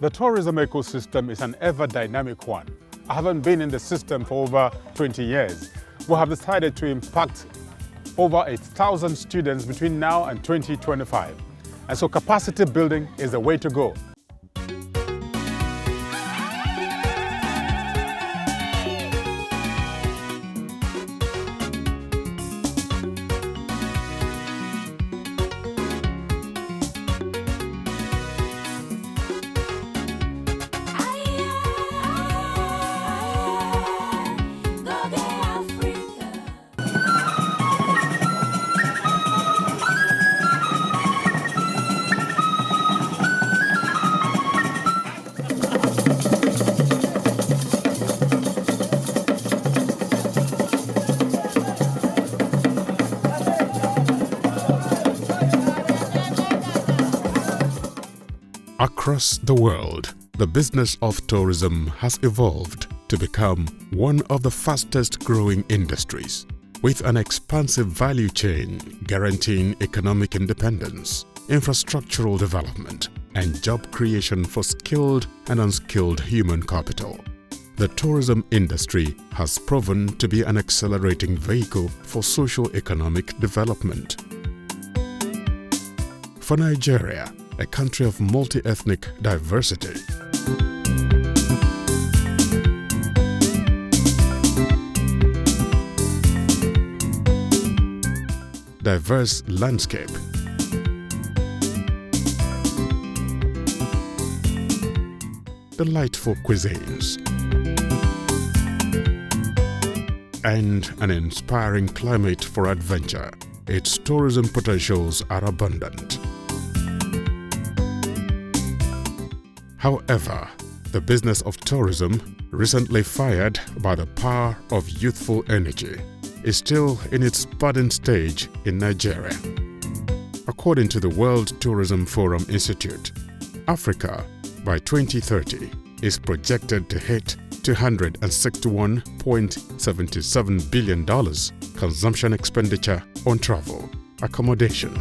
The tourism ecosystem is an ever-dynamic one. I haven't been in the system for over 20 years. We have decided to impact over 8,000 students between now and 2025. And so capacity building is the way to go. Across the world, the business of tourism has evolved to become one of the fastest growing industries, with an expansive value chain guaranteeing economic independence, infrastructural development, and job creation for skilled and unskilled human capital. The tourism industry has proven to be an accelerating vehicle for socio-economic development. For Nigeria, a country of multi-ethnic diversity, diverse landscape, delightful cuisines, and an inspiring climate for adventure, its tourism potentials are abundant. However, the business of tourism, recently fired by the power of youthful energy, is still in its budding stage in Nigeria. According to the World Tourism Forum Institute, Africa by 2030 is projected to hit $261.77 billion consumption expenditure on travel, accommodation,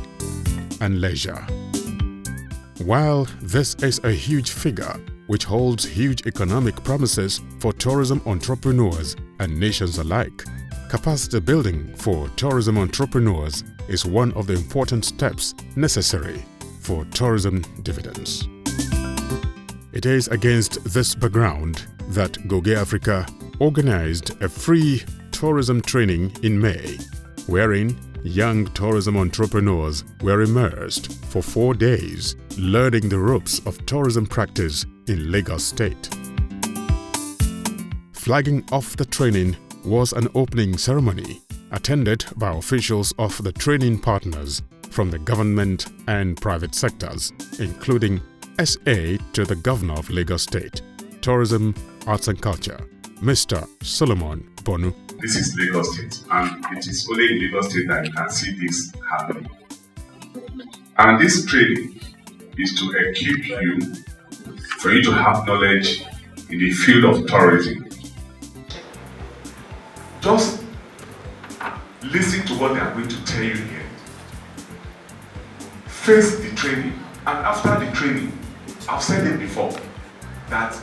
and leisure. While this is a huge figure which holds huge economic promises for tourism entrepreneurs and nations alike, capacity building for tourism entrepreneurs is one of the important steps necessary for tourism dividends. It is against this background that Goge Africa organized a free tourism training in May, wherein young tourism entrepreneurs were immersed for 4 days, learning the ropes of tourism practice in Lagos State. Flagging off the training was an opening ceremony attended by officials of the training partners from the government and private sectors, including SA to the Governor of Lagos State, Tourism, Arts and Culture, Mr. Solomon Bonu. This is Lagos State, and it is only in Lagos State that you can see this happening. And this training is to equip you for you to have knowledge in the field of tourism. Just listen to what they are going to tell you here. Face the training, and after the training, I've said it before, that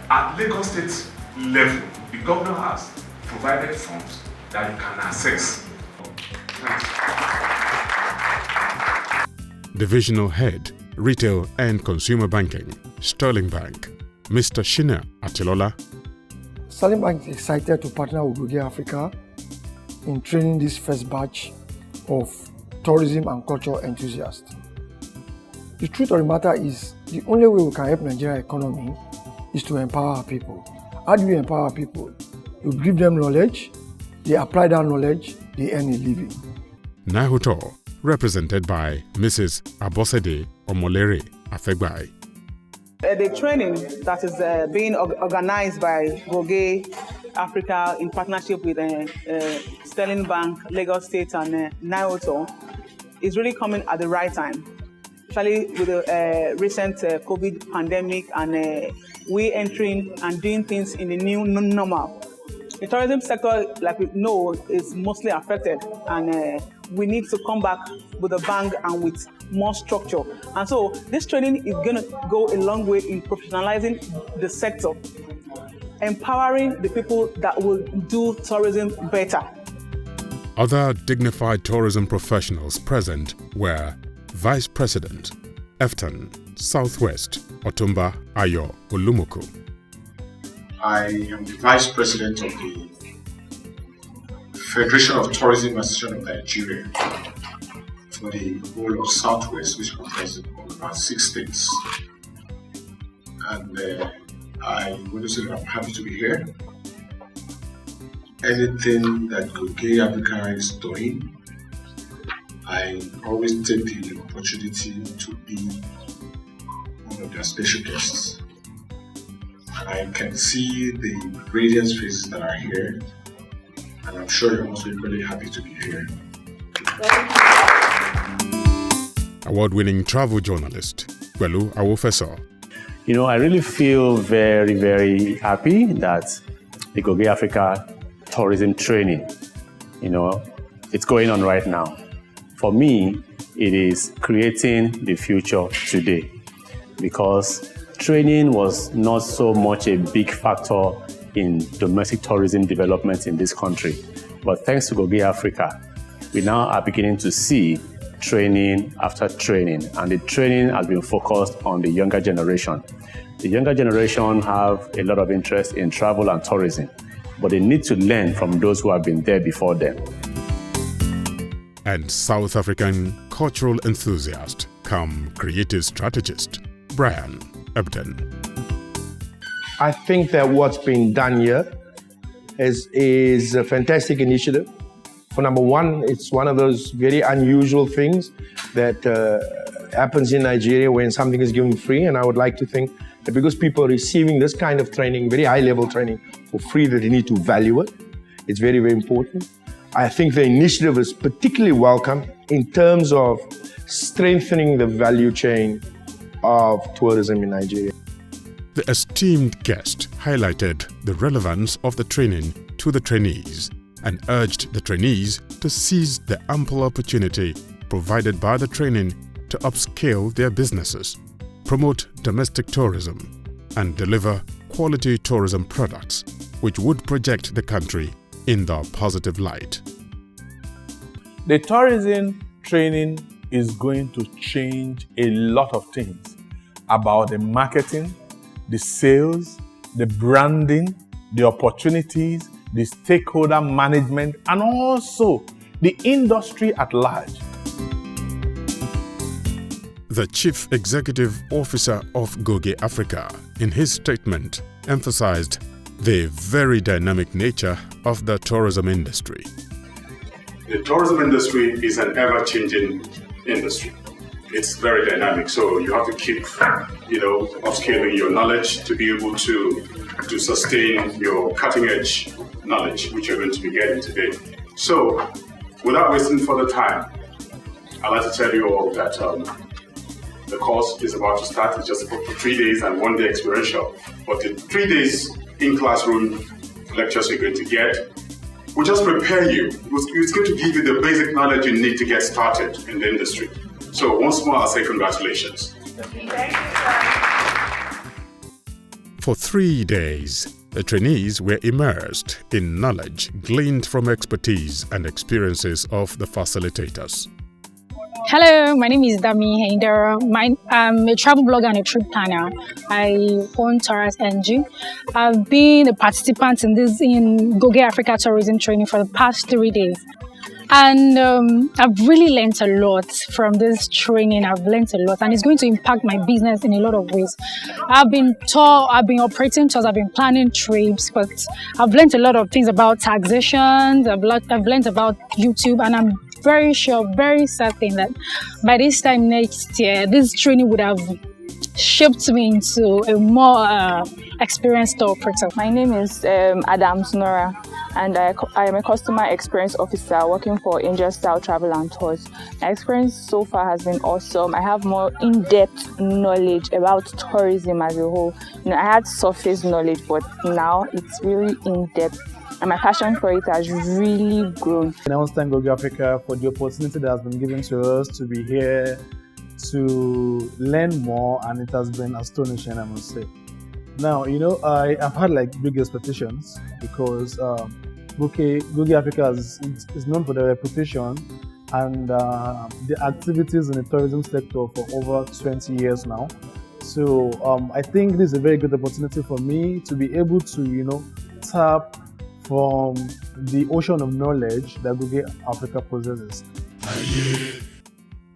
at Lagos State level, the governor has provided funds that you can access. Divisional Head, Retail and Consumer Banking, Sterling Bank, Mr. Shina Atilola. Sterling Bank is excited to partner with Goge Africa in training this first batch of tourism and culture enthusiasts. The truth of the matter is, the only way we can help Nigerian economy is to empower our people. How do you empower people? You give them knowledge, they apply that knowledge, they earn a living. Nahuto, represented by Mrs. Abosede Omolere Afegbai. The training that is being organized by Goge Africa in partnership with Sterling Bank, Lagos State and Nahuto is really coming at the right time, especially with the recent COVID pandemic and we entering and doing things in the new normal. The tourism sector, like we know, is mostly affected, and we need to come back with a bang and with more structure. And so this training is going to go a long way in professionalizing the sector, empowering the people that will do tourism better. Other dignified tourism professionals present were Vice President, Efton, Southwest, Otumba Ayo Olumuku. I am the Vice President of the Federation of Tourism Association of Nigeria for the whole of Southwest, which comprises of about 6 states. And I want to say that I'm happy to be here. Anything that Goge Africa is doing, I always take the opportunity to be one of their special guests. I can see the radiant faces that are here, and I'm sure you're also equally happy to be here. Award-winning travel journalist, Gwelu Awofeso. You know, I really feel very, very happy that the Goge Africa tourism training, it's going on right now. For me, it is creating the future today, because training was not so much a big factor in domestic tourism development in this country. But thanks to Goge Africa, we now are beginning to see training after training, and the training has been focused on the younger generation. The younger generation have a lot of interest in travel and tourism, but they need to learn from those who have been there before them. And South African cultural enthusiast, come creative strategist, Brian Ebden. I think that what's being done here is a fantastic initiative. For number one, it's one of those very unusual things that happens in Nigeria when something is given free. And I would like to think that because people are receiving this kind of training, very high-level training for free, that they need to value it. It's very, very important. I think the initiative is particularly welcome in terms of strengthening the value chain of tourism in Nigeria. The esteemed guest highlighted the relevance of the training to the trainees and urged the trainees to seize the ample opportunity provided by the training to upscale their businesses, promote domestic tourism, and deliver quality tourism products which would project the country in the positive light. The tourism training is going to change a lot of things about the marketing, the sales, the branding, the opportunities, the stakeholder management, and also the industry at large. The Chief Executive Officer of Goge Africa, in his statement, emphasized the very dynamic nature of the tourism industry. The tourism industry is an ever-changing industry. It's very dynamic, so you have to keep, upscaling your knowledge to be able to sustain your cutting-edge knowledge, which you're going to be getting today. So, without wasting further time, I'd like to tell you all that the course is about to start. It's just for 3 days and 1 day experiential. But the 3 days in classroom lectures you're going to get will just prepare you. It's going to give you the basic knowledge you need to get started in the industry. So once more, I'll say congratulations. For 3 days, the trainees were immersed in knowledge gleaned from expertise and experiences of the facilitators. Hello, my name is Dami Hendera. I'm a travel blogger and a trip planner. I own Taurus NG. I've been a participant in Goge Africa tourism training for the past 3 days. And I've really learned a lot from this training. I've learned a lot, and it's going to impact my business in a lot of ways. I've been operating tours, I've been planning trips, but I've learned a lot of things about taxation. I've learned about YouTube, and I'm very sure, very certain that by this time next year, this training would have shaped me into a more experienced tour operator. My name is Adams Nora, and I am a customer experience officer working for Angel Style Travel and Tours. My experience so far has been awesome. I have more in-depth knowledge about tourism as a whole. I had surface knowledge, but now it's really in-depth. and my passion for it has really grown. And I want to thank Goge Africa for the opportunity that has been given to us to be here, to learn more, and it has been astonishing, I must say. Now, I've had like big expectations because Goge Africa is known for their reputation and the activities in the tourism sector for over 20 years now. So I think this is a very good opportunity for me to be able to, tap from the ocean of knowledge that Goge Africa possesses.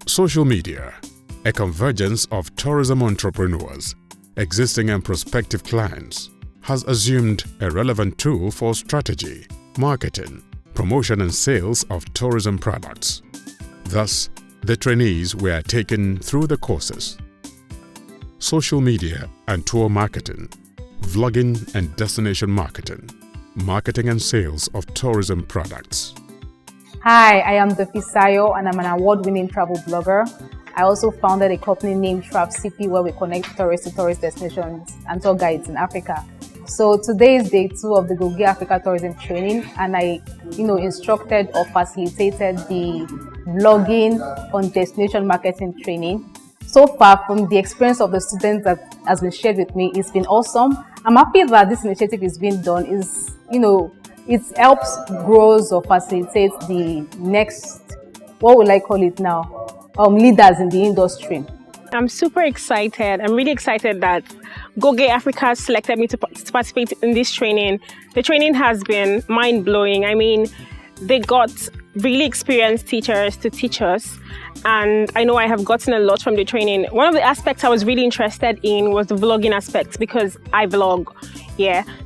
Social media, a convergence of tourism entrepreneurs, existing and prospective clients, has assumed a relevant tool for strategy, marketing, promotion and sales of tourism products. Thus, the trainees were taken through the courses: social media and tour marketing, vlogging and destination marketing, marketing and sales of tourism products. Hi, I am Dofi Sayo and I'm an award-winning travel blogger. I also founded a company named TravCP where we connect tourists to tourist destinations and tour guides in Africa. So today is day 2 of the Goge Africa tourism training, and I, instructed or facilitated the vlogging on destination marketing training. So far, from the experience of the students that has been shared with me, it's been awesome. I'm happy that this initiative is being done. It helps grows or facilitates the next, what will I call it now, leaders in the industry. I'm super excited. I'm really excited that Goge Africa selected me to participate in this training. The training has been mind-blowing. I mean, they got really experienced teachers to teach us, and I know I have gotten a lot from the training. One of the aspects I was really interested in was the vlogging aspect because I vlog,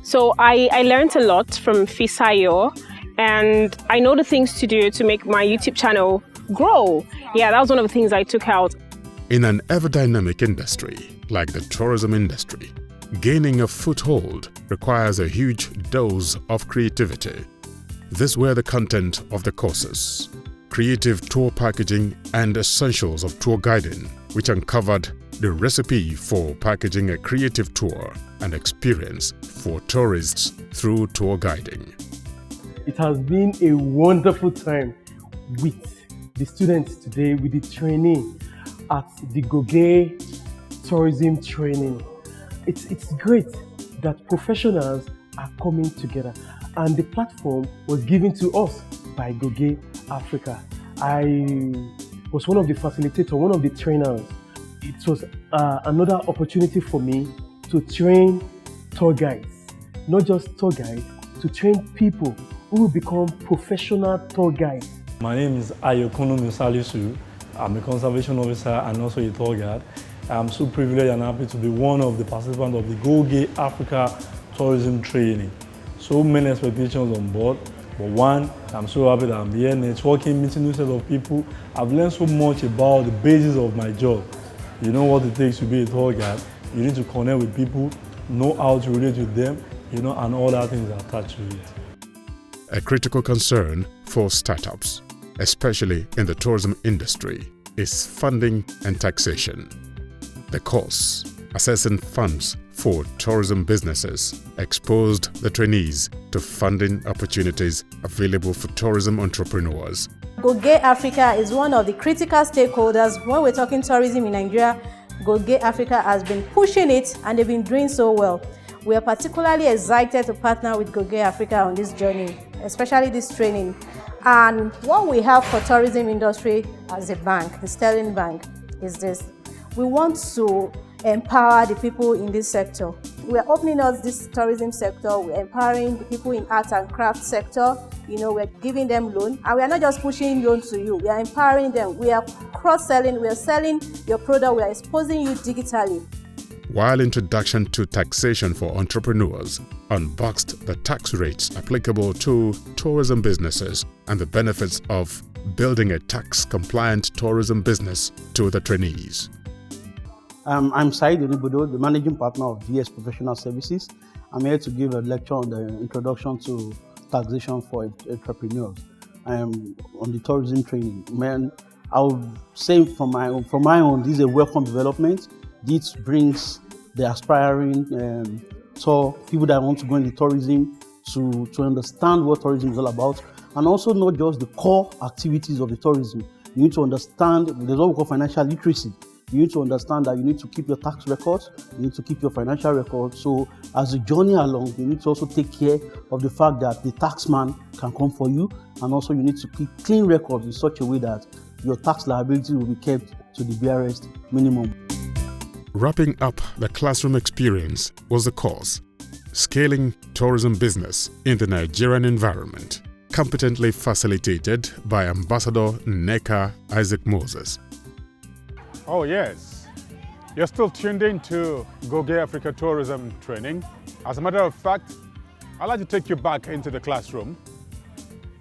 So I learned a lot from Fisayo, and I know the things to do to make my YouTube channel grow. That was one of the things I took out. In an ever-dynamic industry like the tourism industry, gaining a foothold requires a huge dose of creativity. These were the content of the courses: creative tour packaging and essentials of tour guiding, which uncovered the recipe for packaging a creative tour and experience for tourists through tour guiding. It has been a wonderful time with the students today, with the training at the Goge tourism training. It's great that professionals are coming together, and the platform was given to us by Goge Africa. I was one of the facilitators, one of the trainers. It was another opportunity for me to train tour guides, not just tour guides, to train people who will become professional tour guides. My name is Ayokuno Musalisu. I'm a conservation officer and also a tour guide. I'm so privileged and happy to be one of the participants of the Goge Africa tourism training. So many expectations on board, but one, I'm so happy that I'm here networking, meeting new set of people. I've learned so much about the basis of my job. You know what it takes to be a tour guide. You need to connect with people, know how to relate with them, and all that things attached to it. A critical concern for startups, especially in the tourism industry, is funding and taxation. The course, Assessing Funds for Tourism Businesses, exposed the trainees to funding opportunities available for tourism entrepreneurs. Goge Africa is one of the critical stakeholders when we're talking tourism in Nigeria. Goge Africa has been pushing it, and they've been doing so well. We are particularly excited to partner with Goge Africa on this journey, especially this training. And what we have for tourism industry as a bank, the Sterling Bank, is this. We want to empower the people in this sector. We are opening up this tourism sector. We're empowering the people in arts and crafts sector. We're giving them loan, and we are not just pushing loans to you. We are empowering them. We are cross-selling. We are selling your product. We are exposing you digitally. While Introduction to Taxation for Entrepreneurs unboxed the tax rates applicable to tourism businesses and the benefits of building a tax-compliant tourism business to the trainees. I'm Said Onibudo, the managing partner of DS Professional Services. I'm here to give a lecture on the introduction to taxation for entrepreneurs. I am on the tourism training. I would say from my own, this is a welcome development. This brings the aspiring tour people that want to go into tourism to understand what tourism is all about, and also not just the core activities of the tourism. You need to understand, there's what we call financial literacy. You need to understand that you need to keep your tax records, you need to keep your financial records. So as you journey along, you need to also take care of the fact that the taxman can come for you, and also you need to keep clean records in such a way that your tax liability will be kept to the barest minimum. Wrapping up the classroom experience was the course, Scaling Tourism Business in the Nigerian Environment, competently facilitated by Ambassador Nneka Isaac Moses. Oh yes, you're still tuned in to Goge Africa Tourism Training. As a matter of fact, I'd like to take you back into the classroom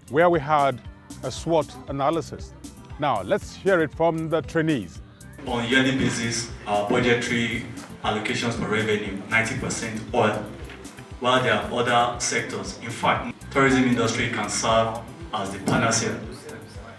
where we had a SWOT analysis. Now, let's hear it from the trainees. On a yearly basis, our budgetary allocations for revenue, 90% oil, while there are other sectors. In fact, tourism industry can serve as the panacea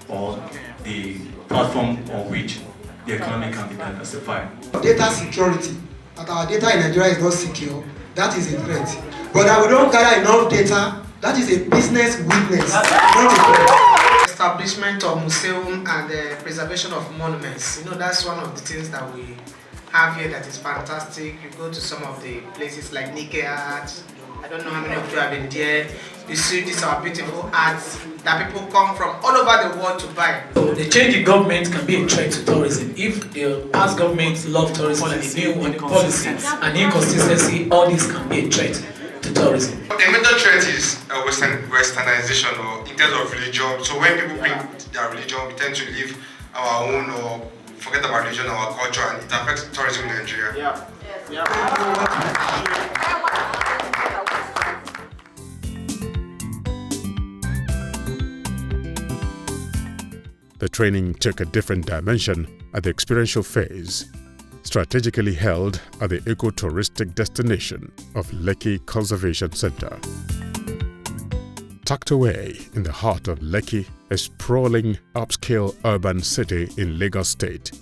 or the platform on which the economy can be diversified. Data security, that our data in Nigeria is not secure, that is a threat. But that we don't gather enough data, that is a business weakness, not a threat. Establishment of museum and the preservation of monuments, you know, that's one of the things that we have here that is fantastic. You go to some of the places like Nike Art, I don't know how many of you have been there. You see these are beautiful arts that people come from all over the world to buy. So the change in government can be a threat to tourism. If the past government love tourism and the new one policy and inconsistency, all this can be a threat to tourism. The major threat is westernization or in terms of religion. So when people bring their religion, we tend to leave our own or forget about religion, our culture, and it affects tourism in Nigeria. The training took a different dimension at the experiential phase, strategically held at the ecotouristic destination of Lekki Conservation Center. Tucked away in the heart of Lekki, a sprawling upscale urban city in Lagos State,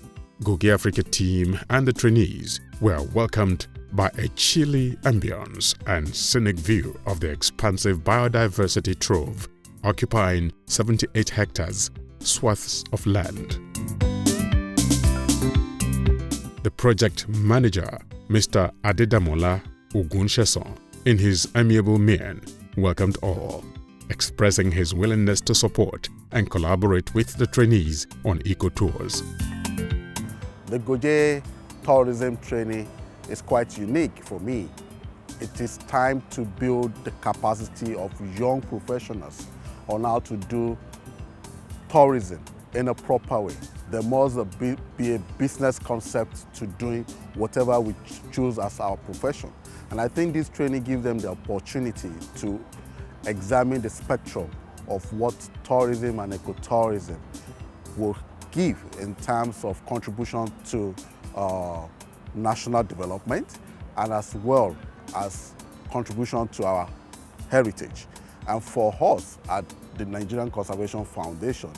Goge Africa team and the trainees were welcomed by a chilly ambience and scenic view of the expansive biodiversity trove, occupying 78 hectares swaths of land. The project manager, Mr. Adedamola Ogunsheson, in his amiable mien, welcomed all, expressing his willingness to support and collaborate with the trainees on eco-tours. The Goge tourism training is quite unique for me. It is time to build the capacity of young professionals on how to do tourism in a proper way. There must be a business concept to doing whatever we choose as our profession. And I think this training gives them the opportunity to examine the spectrum of what tourism and ecotourism will give in terms of contribution to national development and as well as contribution to our heritage. And for us at the Nigerian Conservation Foundation,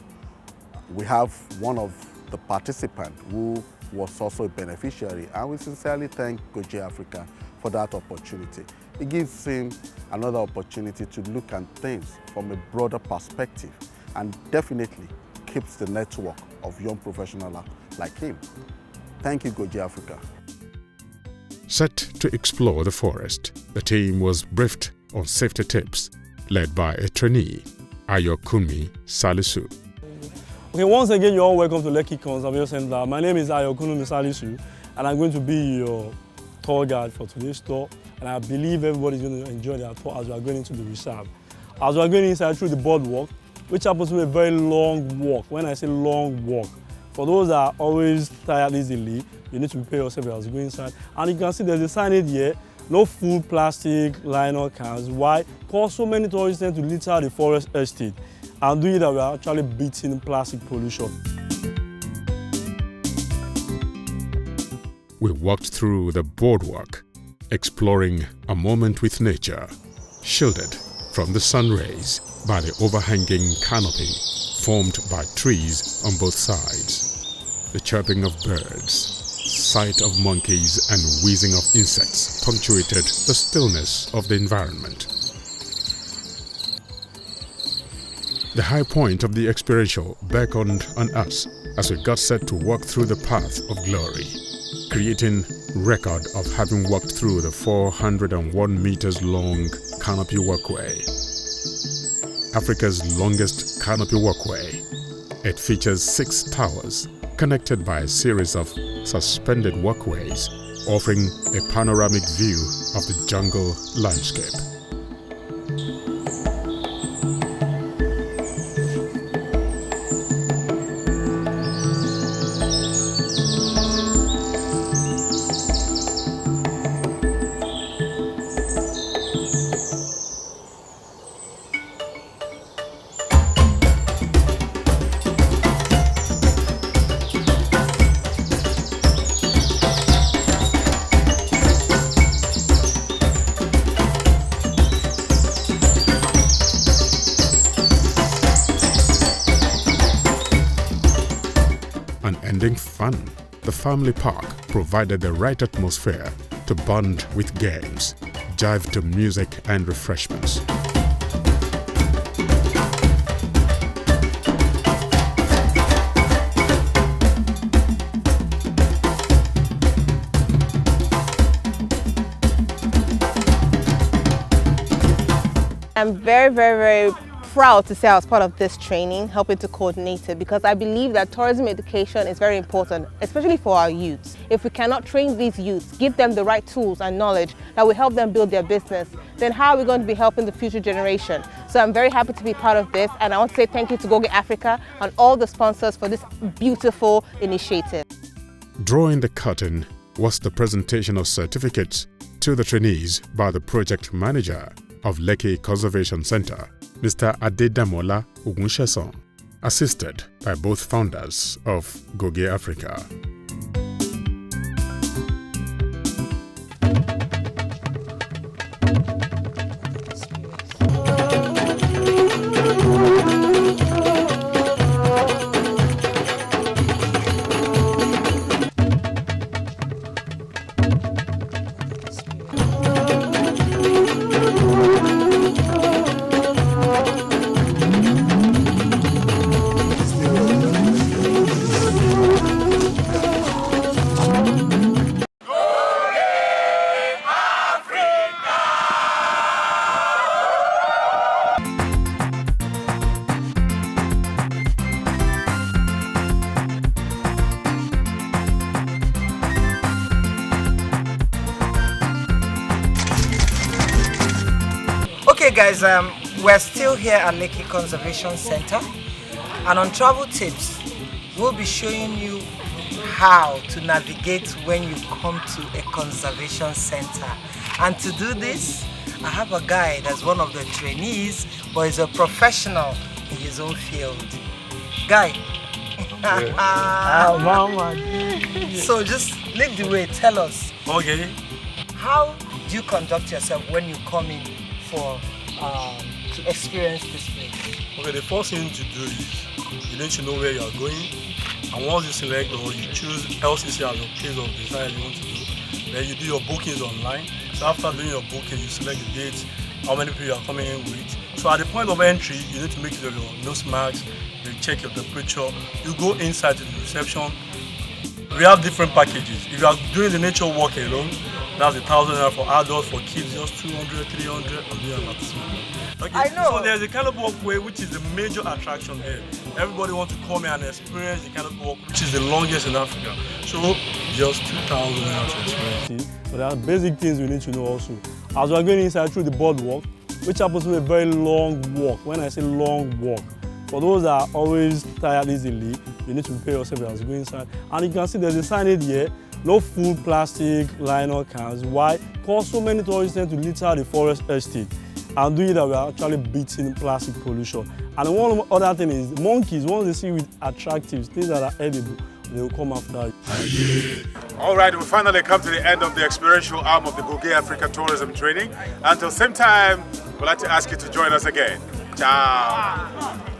we have one of the participants who was also a beneficiary, and we sincerely thank Goge Africa for that opportunity. It gives him another opportunity to look at things from a broader perspective and definitely keeps the network of young professionals like him. Thank you, Goge Africa. Set to explore the forest, the team was briefed on safety tips, led by a trainee, Ayokunmi Salisu. Okay, once again, you're all welcome to Lekki Conservation Center. My name is Ayokunmi Salisu, and I'm going to be your tour guide for today's tour. And I believe everybody's going to enjoy their tour as we are going into the reserve. As we are going inside through the boardwalk, which happens to be a very long walk. When I say long walk, for those that are always tired easily, you need to prepare yourself as you go inside. And you can see there's a signage here. No food, plastic, liner cans. Why? Because so many tourists tend to litter the forest estate. And doing that, we are actually beating plastic pollution. We walked through the boardwalk, exploring a moment with nature, shielded from the sun rays by the overhanging canopy formed by trees on both sides. The chirping of birds, sight of monkeys and wheezing of insects punctuated the stillness of the environment. The high point of the experiential beckoned on us as we got set to walk through the path of glory, creating record of having walked through the 401 meters long canopy walkway. Africa's longest canopy walkway. It features 6 towers connected by a series of suspended walkways, offering a panoramic view of the jungle landscape. Unending fun, the family park provided the right atmosphere to bond with games, jive to music and refreshments. I'm very proud to say I was part of this training, helping to coordinate it, because I believe that tourism education is very important, especially for our youths. If we cannot train these youths, give them the right tools and knowledge that will help them build their business, then how are we going to be helping the future generation? So I'm very happy to be part of this, and I want to say thank you to Goge Africa and all the sponsors for this beautiful initiative. Drawing the curtain was the presentation of certificates to the trainees by the project manager of Lekki Conservation Center, Mr. Adedamola Ogunsheson, assisted by both founders of Goge Africa. Okay guys, we're still here at Lekki Conservation Center, and on travel tips we'll be showing you how to navigate when you come to a conservation center. And to do this, I have a guy that's one of the trainees, but is a professional in his own field. Guy. So just lead the way, tell us. Okay. How do you conduct yourself when you come in for to experience this place? Okay, the first thing to do is you need to know where you are going, and once you select or you choose LCC as your place of desire you want to do, then you do your bookings online. So after doing your booking, you select the dates, how many people you are coming in with. So at the point of entry, you need to make sure your nose mask, you check your temperature, you go inside to the reception. We have different packages. If you are doing the nature walk alone, that's 1,000 naira for adults, for kids just 200, 300. I'm doing that. Okay. I know. So there's a canopy walkway which is the major attraction here. Everybody wants to come here and experience the canopy walkway, which is the longest in Africa. So just 2,000 naira to experience. But there are basic things we need to know also. As we are going inside through the boardwalk, which happens to be a very long walk. When I say long walk, for those that are always tired easily, you need to prepare yourself as you go inside. And you can see there's a signage here. No food, plastic, liner cans. Why? Because so many tourists tend to litter the forest estate. And doing that, we are actually beating plastic pollution. And one other thing is, monkeys, once they see you with attractive things that are edible, they will come after you. All right, we finally come to the end of the experiential arm of the Goge Africa tourism training. Until same time, we'd like to ask you to join us again. Ciao.